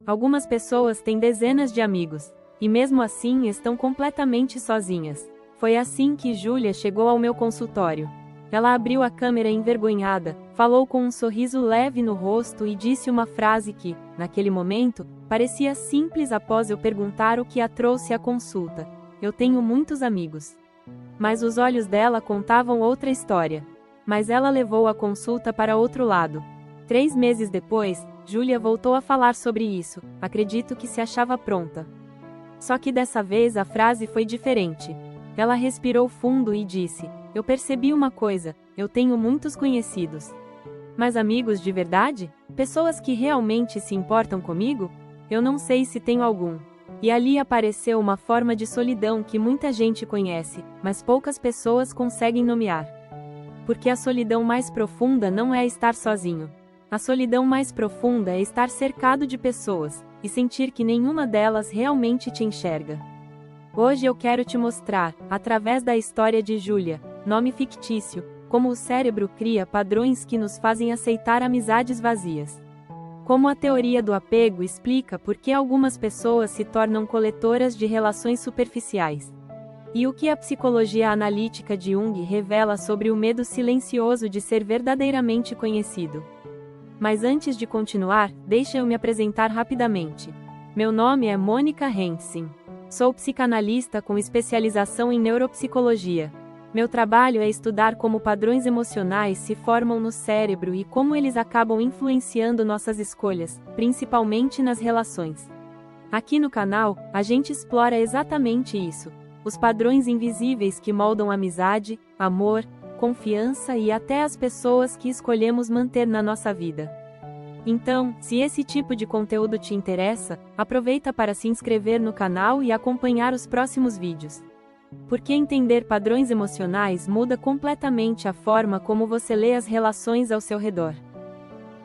Algumas pessoas têm dezenas de amigos, e mesmo assim estão completamente sozinhas. Foi assim que Júlia chegou ao meu consultório. Ela abriu a câmera envergonhada, falou com um sorriso leve no rosto e disse uma frase que, naquele momento, parecia simples após eu perguntar o que a trouxe à consulta. Eu tenho muitos amigos. Mas os olhos dela contavam outra história. Mas ela levou a consulta para outro lado. 3 meses depois, Júlia voltou a falar sobre isso. Acredito que se achava pronta. Só que dessa vez a frase foi diferente. Ela respirou fundo e disse: eu percebi uma coisa, eu tenho muitos conhecidos. Mas amigos de verdade? Pessoas que realmente se importam comigo? Eu não sei se tenho algum. E ali apareceu uma forma de solidão que muita gente conhece, mas poucas pessoas conseguem nomear. Porque a solidão mais profunda não é estar sozinho. A solidão mais profunda é estar cercado de pessoas, e sentir que nenhuma delas realmente te enxerga. Hoje eu quero te mostrar, através da história de Júlia, nome fictício, como o cérebro cria padrões que nos fazem aceitar amizades vazias. Como a teoria do apego explica por que algumas pessoas se tornam coletoras de relações superficiais. E o que a psicologia analítica de Jung revela sobre o medo silencioso de ser verdadeiramente conhecido. Mas antes de continuar, deixa eu me apresentar rapidamente. Meu nome é Mônica Hentgen. Sou psicanalista com especialização em neuropsicologia. Meu trabalho é estudar como padrões emocionais se formam no cérebro e como eles acabam influenciando nossas escolhas, principalmente nas relações. Aqui no canal, a gente explora exatamente isso: os padrões invisíveis que moldam amizade, amor, confiança e até as pessoas que escolhemos manter na nossa vida. Então, se esse tipo de conteúdo te interessa, aproveita para se inscrever no canal e acompanhar os próximos vídeos. Porque entender padrões emocionais muda completamente a forma como você lê as relações ao seu redor.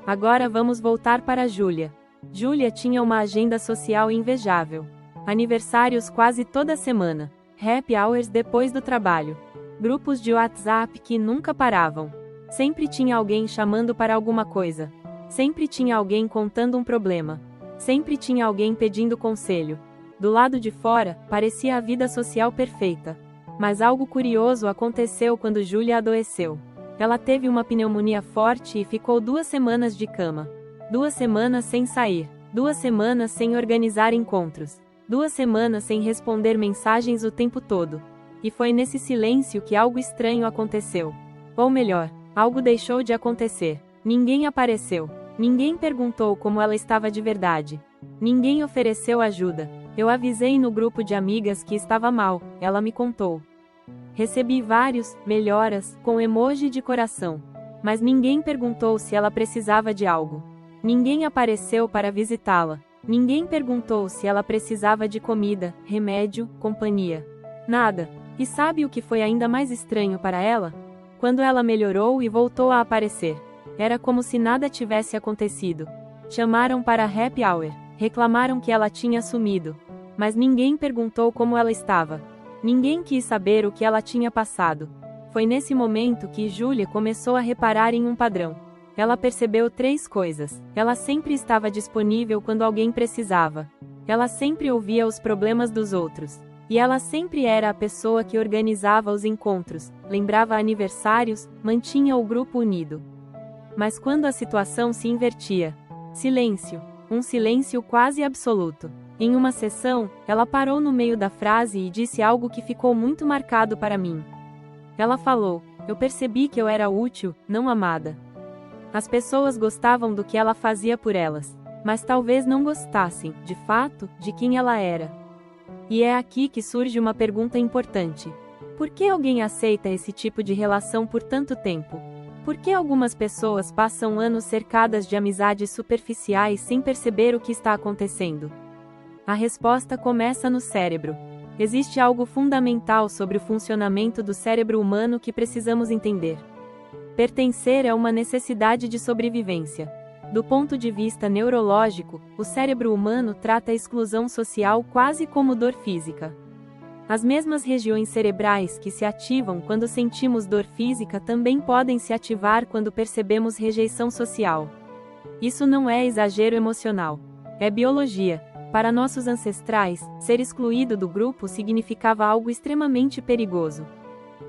Agora vamos voltar para Júlia. Júlia tinha uma agenda social invejável. Aniversários quase toda semana. Happy hours depois do trabalho. Grupos de WhatsApp que nunca paravam. Sempre tinha alguém chamando para alguma coisa. Sempre tinha alguém contando um problema. Sempre tinha alguém pedindo conselho. Do lado de fora, parecia a vida social perfeita. Mas algo curioso aconteceu quando Júlia adoeceu. Ela teve uma pneumonia forte e ficou 2 semanas de cama. 2 semanas sem sair. 2 semanas sem organizar encontros. 2 semanas sem responder mensagens o tempo todo. E foi nesse silêncio que algo estranho aconteceu. Ou melhor, algo deixou de acontecer. Ninguém apareceu. Ninguém perguntou como ela estava de verdade. Ninguém ofereceu ajuda. Eu avisei no grupo de amigas que estava mal, ela me contou. Recebi vários melhoras com emoji de coração. Mas ninguém perguntou se ela precisava de algo. Ninguém apareceu para visitá-la. Ninguém perguntou se ela precisava de comida, remédio, companhia. Nada. E sabe o que foi ainda mais estranho para ela? Quando ela melhorou e voltou a aparecer. Era como se nada tivesse acontecido. Chamaram para happy hour. Reclamaram que ela tinha sumido. Mas ninguém perguntou como ela estava. Ninguém quis saber o que ela tinha passado. Foi nesse momento que Júlia começou a reparar em um padrão. Ela percebeu 3 coisas. Ela sempre estava disponível quando alguém precisava. Ela sempre ouvia os problemas dos outros. E ela sempre era a pessoa que organizava os encontros, lembrava aniversários, mantinha o grupo unido. Mas quando a situação se invertia, silêncio, um silêncio quase absoluto. Em uma sessão, ela parou no meio da frase e disse algo que ficou muito marcado para mim. Ela falou: eu percebi que eu era útil, não amada. As pessoas gostavam do que ela fazia por elas, mas talvez não gostassem, de fato, de quem ela era. E é aqui que surge uma pergunta importante. Por que alguém aceita esse tipo de relação por tanto tempo? Por que algumas pessoas passam anos cercadas de amizades superficiais sem perceber o que está acontecendo? A resposta começa no cérebro. Existe algo fundamental sobre o funcionamento do cérebro humano que precisamos entender. Pertencer é uma necessidade de sobrevivência. Do ponto de vista neurológico, o cérebro humano trata a exclusão social quase como dor física. As mesmas regiões cerebrais que se ativam quando sentimos dor física também podem se ativar quando percebemos rejeição social. Isso não é exagero emocional. É biologia. Para nossos ancestrais, ser excluído do grupo significava algo extremamente perigoso.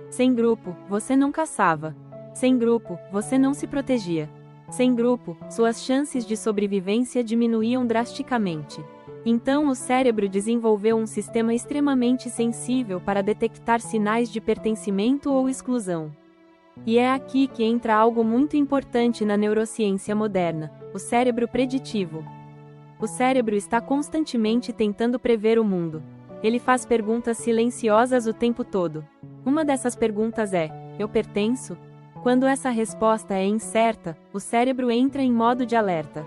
Sem grupo, você não caçava. Sem grupo, você não se protegia. Sem grupo, suas chances de sobrevivência diminuíam drasticamente. Então o cérebro desenvolveu um sistema extremamente sensível para detectar sinais de pertencimento ou exclusão. E é aqui que entra algo muito importante na neurociência moderna: o cérebro preditivo. O cérebro está constantemente tentando prever o mundo. Ele faz perguntas silenciosas o tempo todo. Uma dessas perguntas é: eu pertenço? Quando essa resposta é incerta, o cérebro entra em modo de alerta.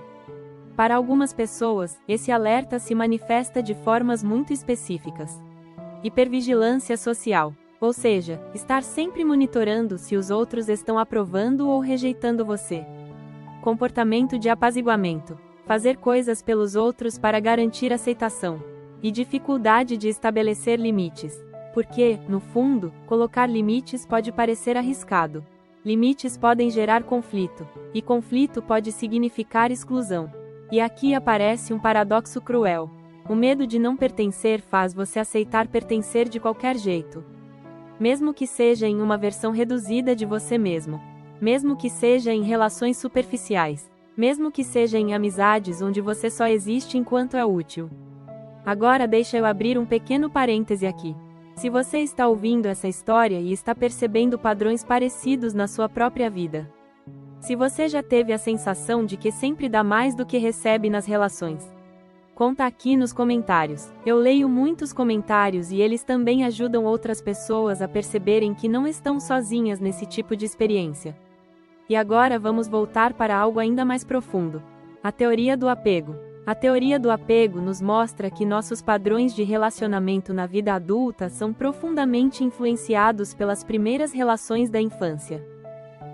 Para algumas pessoas, esse alerta se manifesta de formas muito específicas. Hipervigilância social, ou seja, estar sempre monitorando se os outros estão aprovando ou rejeitando você. Comportamento de apaziguamento, fazer coisas pelos outros para garantir aceitação. E dificuldade de estabelecer limites. Porque, no fundo, colocar limites pode parecer arriscado. Limites podem gerar conflito, e conflito pode significar exclusão. E aqui aparece um paradoxo cruel. O medo de não pertencer faz você aceitar pertencer de qualquer jeito. Mesmo que seja em uma versão reduzida de você mesmo. Mesmo que seja em relações superficiais. Mesmo que seja em amizades onde você só existe enquanto é útil. Agora deixa eu abrir um pequeno parêntese aqui. Se você está ouvindo essa história e está percebendo padrões parecidos na sua própria vida. Se você já teve a sensação de que sempre dá mais do que recebe nas relações. Conta aqui nos comentários. Eu leio muitos comentários e eles também ajudam outras pessoas a perceberem que não estão sozinhas nesse tipo de experiência. E agora vamos voltar para algo ainda mais profundo. A teoria do apego. A teoria do apego nos mostra que nossos padrões de relacionamento na vida adulta são profundamente influenciados pelas primeiras relações da infância.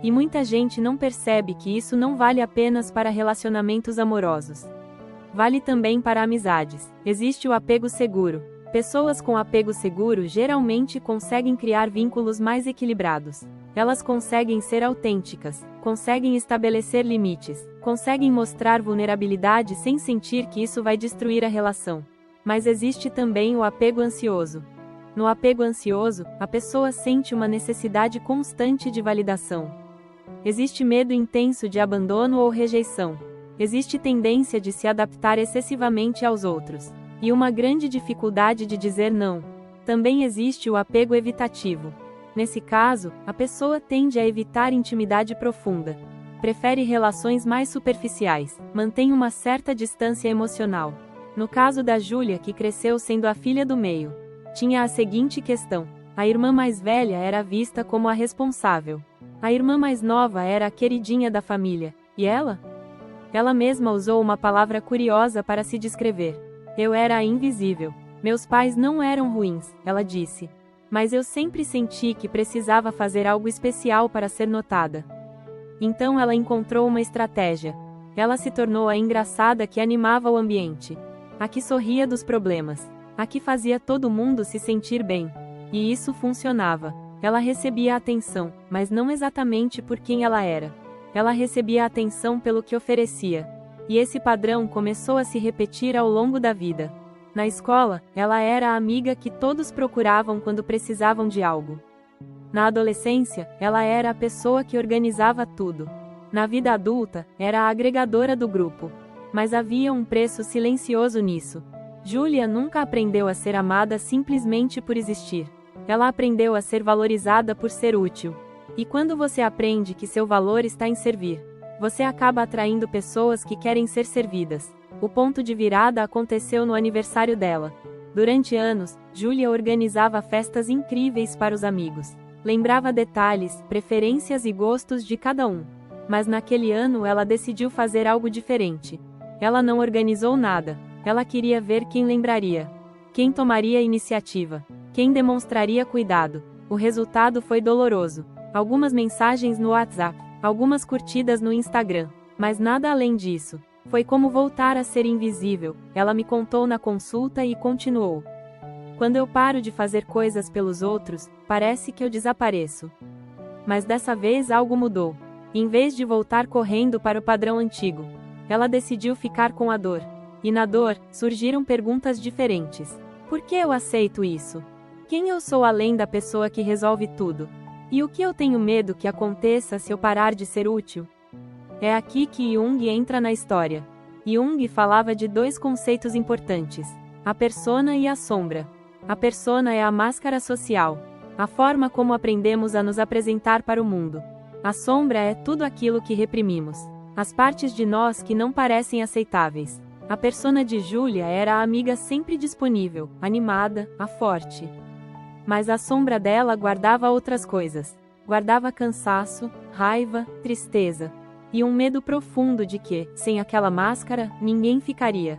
E muita gente não percebe que isso não vale apenas para relacionamentos amorosos. Vale também para amizades. Existe o apego seguro. Pessoas com apego seguro geralmente conseguem criar vínculos mais equilibrados. Elas conseguem ser autênticas, conseguem estabelecer limites, conseguem mostrar vulnerabilidade sem sentir que isso vai destruir a relação. Mas existe também o apego ansioso. No apego ansioso, a pessoa sente uma necessidade constante de validação. Existe medo intenso de abandono ou rejeição. Existe tendência de se adaptar excessivamente aos outros. E uma grande dificuldade de dizer não. Também existe o apego evitativo. Nesse caso, a pessoa tende a evitar intimidade profunda. Prefere relações mais superficiais, mantém uma certa distância emocional. No caso da Júlia, que cresceu sendo a filha do meio, tinha a seguinte questão: a irmã mais velha era vista como a responsável. A irmã mais nova era a queridinha da família, e ela? Ela mesma usou uma palavra curiosa para se descrever. Eu era a invisível. Meus pais não eram ruins, ela disse. Mas eu sempre senti que precisava fazer algo especial para ser notada. Então ela encontrou uma estratégia. Ela se tornou a engraçada que animava o ambiente. A que sorria dos problemas. A que fazia todo mundo se sentir bem. E isso funcionava. Ela recebia atenção, mas não exatamente por quem ela era. Ela recebia atenção pelo que oferecia. E esse padrão começou a se repetir ao longo da vida. Na escola, ela era a amiga que todos procuravam quando precisavam de algo. Na adolescência, ela era a pessoa que organizava tudo. Na vida adulta, era a agregadora do grupo. Mas havia um preço silencioso nisso. Júlia nunca aprendeu a ser amada simplesmente por existir. Ela aprendeu a ser valorizada por ser útil. E quando você aprende que seu valor está em servir, você acaba atraindo pessoas que querem ser servidas. O ponto de virada aconteceu no aniversário dela. Durante anos, Júlia organizava festas incríveis para os amigos. Lembrava detalhes, preferências e gostos de cada um. Mas naquele ano ela decidiu fazer algo diferente. Ela não organizou nada. Ela queria ver quem lembraria. Quem tomaria a iniciativa. Quem demonstraria cuidado. O resultado foi doloroso. Algumas mensagens no WhatsApp. Algumas curtidas no Instagram. Mas nada além disso. Foi como voltar a ser invisível, ela me contou na consulta e continuou. Quando eu paro de fazer coisas pelos outros, parece que eu desapareço. Mas dessa vez algo mudou. Em vez de voltar correndo para o padrão antigo, ela decidiu ficar com a dor. E na dor, surgiram perguntas diferentes. Por que eu aceito isso? Quem eu sou além da pessoa que resolve tudo? E o que eu tenho medo que aconteça se eu parar de ser útil? É aqui que Jung entra na história. Jung falava de dois conceitos importantes: a persona e a sombra. A persona é a máscara social, a forma como aprendemos a nos apresentar para o mundo. A sombra é tudo aquilo que reprimimos, as partes de nós que não parecem aceitáveis. A persona de Júlia era a amiga sempre disponível, animada, a forte. Mas a sombra dela guardava outras coisas. Guardava cansaço, raiva, tristeza. E um medo profundo de que, sem aquela máscara, ninguém ficaria.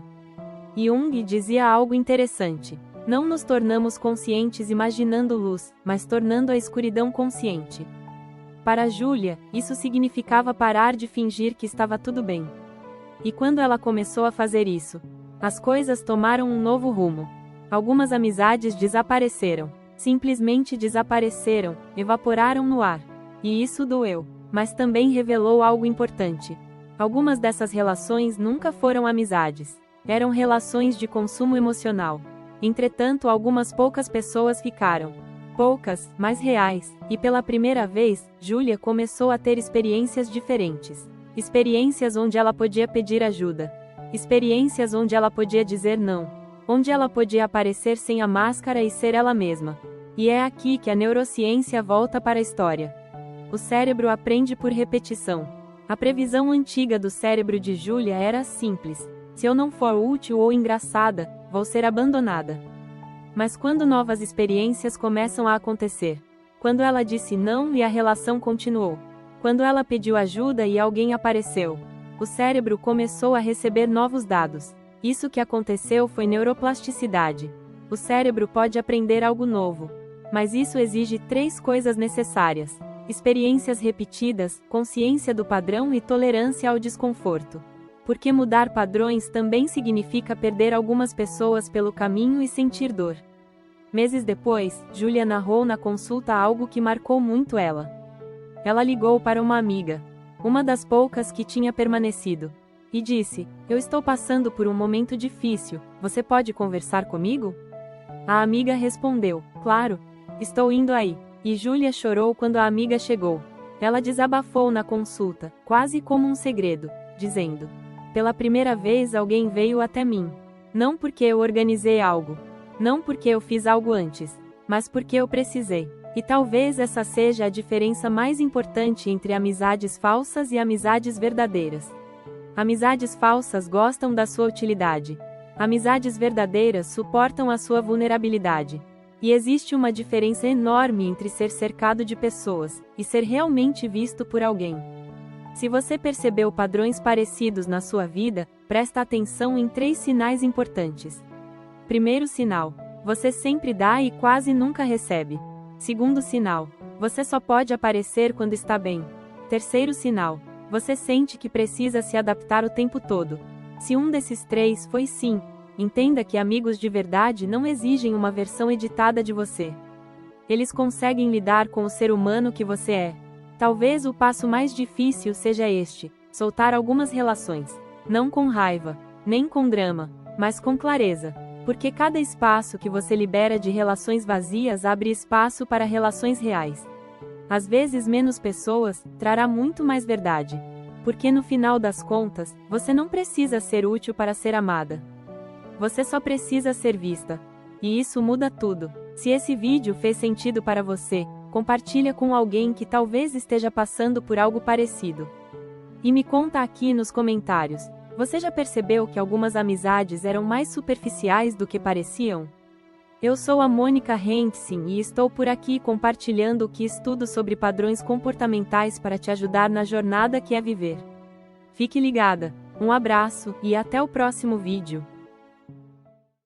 Jung dizia algo interessante. Não nos tornamos conscientes imaginando luz, mas tornando a escuridão consciente. Para Júlia, isso significava parar de fingir que estava tudo bem. E quando ela começou a fazer isso, as coisas tomaram um novo rumo. Algumas amizades desapareceram. Simplesmente desapareceram, evaporaram no ar. E isso doeu, mas também revelou algo importante. Algumas dessas relações nunca foram amizades. Eram relações de consumo emocional. Entretanto, algumas poucas pessoas ficaram. Poucas, mas reais. E pela primeira vez, Júlia começou a ter experiências diferentes. Experiências onde ela podia pedir ajuda. Experiências onde ela podia dizer não. Onde ela podia aparecer sem a máscara e ser ela mesma. E é aqui que a neurociência volta para a história. O cérebro aprende por repetição. A previsão antiga do cérebro de Júlia era simples: se eu não for útil ou engraçada, vou ser abandonada. Mas quando novas experiências começam a acontecer? Quando ela disse não e a relação continuou? Quando ela pediu ajuda e alguém apareceu? O cérebro começou a receber novos dados. Isso que aconteceu foi neuroplasticidade. O cérebro pode aprender algo novo. Mas isso exige 3 coisas necessárias: experiências repetidas, consciência do padrão e tolerância ao desconforto. Porque mudar padrões também significa perder algumas pessoas pelo caminho e sentir dor. Meses depois, Júlia narrou na consulta algo que marcou muito ela. Ela ligou para uma amiga, uma das poucas que tinha permanecido, e disse: "Eu estou passando por um momento difícil, você pode conversar comigo?" A amiga respondeu: "Claro, estou indo aí." E Júlia chorou quando a amiga chegou. Ela desabafou na consulta, quase como um segredo, dizendo: "Pela primeira vez alguém veio até mim. Não porque eu organizei algo. Não porque eu fiz algo antes. Mas porque eu precisei." E talvez essa seja a diferença mais importante entre amizades falsas e amizades verdadeiras. Amizades falsas gostam da sua utilidade. Amizades verdadeiras suportam a sua vulnerabilidade. E existe uma diferença enorme entre ser cercado de pessoas e ser realmente visto por alguém. Se você percebeu padrões parecidos na sua vida, presta atenção em 3 sinais importantes. Primeiro sinal: você sempre dá e quase nunca recebe. Segundo sinal: você só pode aparecer quando está bem. Terceiro sinal: você sente que precisa se adaptar o tempo todo. Se um desses 3 foi sim, entenda que amigos de verdade não exigem uma versão editada de você. Eles conseguem lidar com o ser humano que você é. Talvez o passo mais difícil seja este: soltar algumas relações. Não com raiva, nem com drama, mas com clareza. Porque cada espaço que você libera de relações vazias abre espaço para relações reais. Às vezes menos pessoas trará muito mais verdade. Porque no final das contas, você não precisa ser útil para ser amada. Você só precisa ser vista. E isso muda tudo. Se esse vídeo fez sentido para você, compartilha com alguém que talvez esteja passando por algo parecido. E me conta aqui nos comentários: você já percebeu que algumas amizades eram mais superficiais do que pareciam? Eu sou a Mônica Hentsin e estou por aqui compartilhando o que estudo sobre padrões comportamentais para te ajudar na jornada que é viver. Fique ligada, um abraço e até o próximo vídeo.